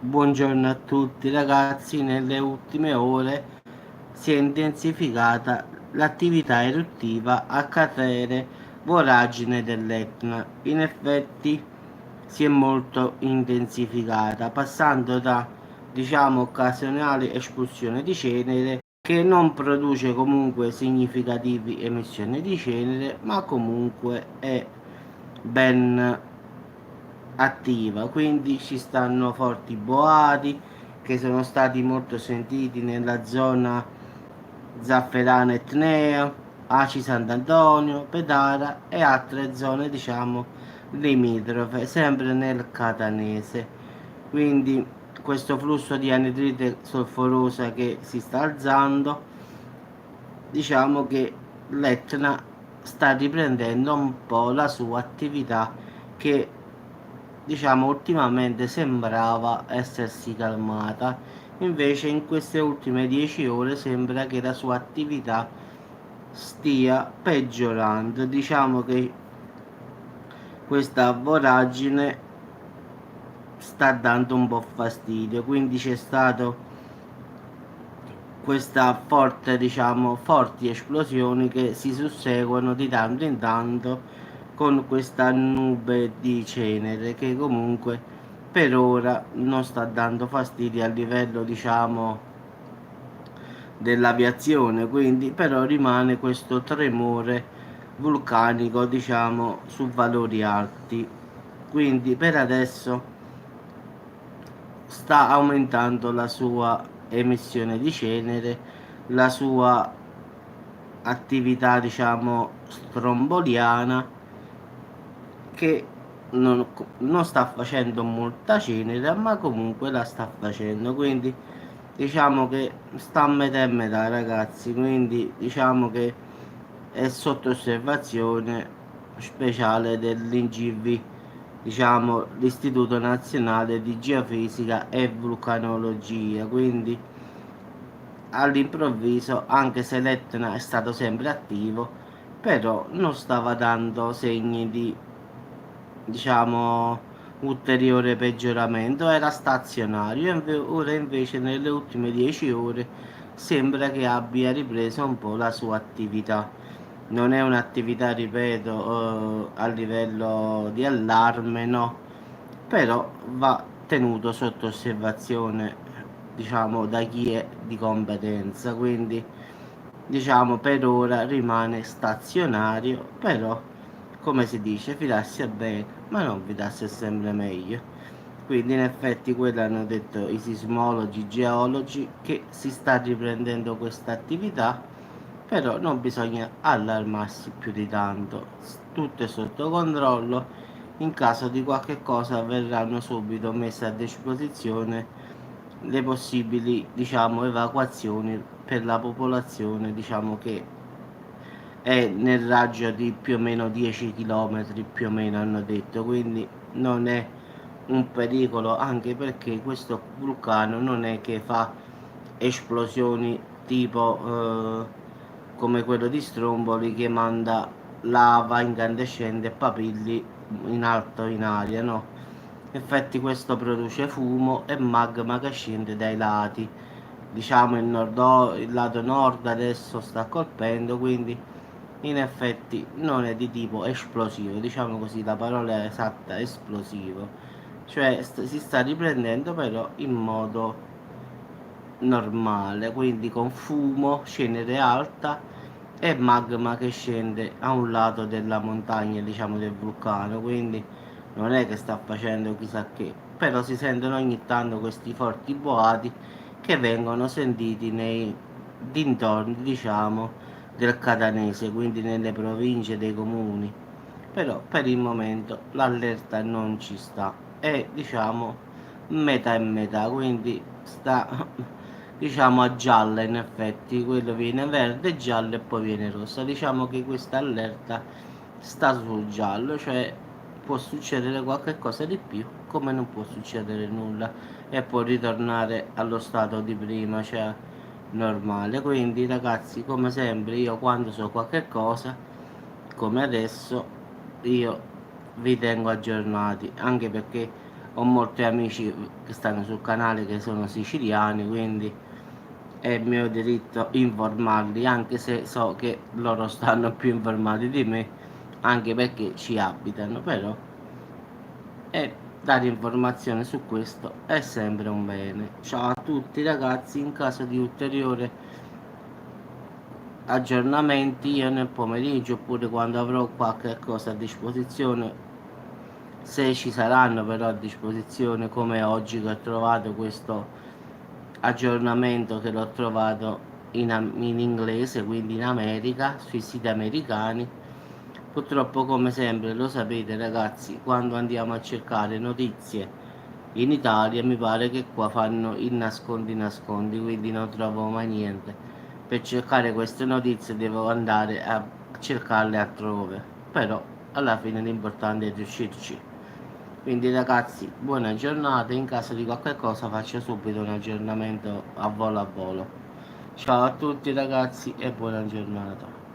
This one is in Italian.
Buongiorno a tutti ragazzi, nelle ultime ore si è intensificata l'attività eruttiva a cratere voragine dell'Etna. In effetti si è molto intensificata, passando da occasionali esplosioni di cenere che non produce comunque significativi emissioni di cenere, ma comunque è ben attiva, quindi ci stanno forti boati che sono stati molto sentiti nella zona zafferana etnea, Aci Sant'Antonio, Pedara e altre zone limitrofe, sempre nel catanese. Quindi questo flusso di anidride solforosa che si sta alzando, diciamo che l'Etna sta riprendendo un po' la sua attività che ultimamente sembrava essersi calmata, invece in queste ultime 10 ore sembra che la sua attività stia peggiorando. Diciamo che questa voragine sta dando un po' fastidio, quindi c'è stato questa forti esplosioni che si susseguono di tanto in tanto con questa nube di cenere che comunque per ora non sta dando fastidio a livello dell'aviazione, quindi però rimane questo tremore vulcanico su valori alti. Quindi per adesso sta aumentando la sua emissione di cenere, la sua attività stromboliana che non, non sta facendo molta cenere, ma comunque la sta facendo, quindi diciamo che sta a metà e metà ragazzi, quindi diciamo che è sotto osservazione speciale dell'INGV, l'Istituto Nazionale di Geofisica e Vulcanologia, quindi all'improvviso, anche se l'Etna è stato sempre attivo, però non stava dando segni di diciamo ulteriore peggioramento, era stazionario. Ora invece nelle ultime 10 ore sembra che abbia ripreso un po' la sua attività. Non è un'attività, ripeto, a livello di allarme, no, però va tenuto sotto osservazione, da chi è di competenza, quindi per ora rimane stazionario, però come si dice, fidarsi è bene, ma non fidarsi è sempre meglio. Quindi in effetti quello hanno detto i sismologi, i geologi, che si sta riprendendo questa attività, però non bisogna allarmarsi più di tanto, tutto è sotto controllo, in caso di qualche cosa verranno subito messe a disposizione le possibili, evacuazioni per la popolazione, che è nel raggio di più o meno 10 km, più o meno hanno detto, quindi non è un pericolo, anche perché questo vulcano non è che fa esplosioni come quello di Stromboli che manda lava incandescente e papilli in alto in aria, no? Infatti questo produce fumo e magma che scende dai lati. Il lato nord adesso sta colpendo, quindi in effetti non è di tipo esplosivo, diciamo così, la parola esatta è esplosivo, cioè si sta riprendendo però in modo normale, quindi con fumo, cenere alta e magma che scende a un lato della montagna, del vulcano, quindi non è che sta facendo chissà che, però si sentono ogni tanto questi forti boati che vengono sentiti nei dintorni, del catanese, quindi nelle province dei comuni. Però per il momento l'allerta non ci sta, è metà e metà, quindi sta a gialla, in effetti quello viene verde, giallo e poi viene rossa. Diciamo che questa allerta sta sul giallo, cioè può succedere qualche cosa di più come non può succedere nulla e può ritornare allo stato di prima, cioè normale. Quindi ragazzi, come sempre, io quando so qualche cosa come adesso io vi tengo aggiornati, anche perché ho molti amici che stanno sul canale che sono siciliani, quindi è mio diritto informarli, anche se so che loro stanno più informati di me, anche perché ci abitano, però e dare informazioni su questo è sempre un bene. Ciao a tutti ragazzi, in caso di ulteriore aggiornamenti io nel pomeriggio oppure quando avrò qualche cosa a disposizione, se ci saranno però a disposizione, come oggi che ho trovato questo aggiornamento che l'ho trovato in inglese, quindi in America, sui siti americani. Purtroppo, come sempre, lo sapete ragazzi, quando andiamo a cercare notizie in Italia mi pare che qua fanno il nascondi nascondi, quindi non trovo mai niente. Per cercare queste notizie devo andare a cercarle altrove, però alla fine l'importante è riuscirci. Quindi ragazzi, buona giornata, in caso di qualche cosa faccio subito un aggiornamento a volo a volo. Ciao a tutti ragazzi e buona giornata.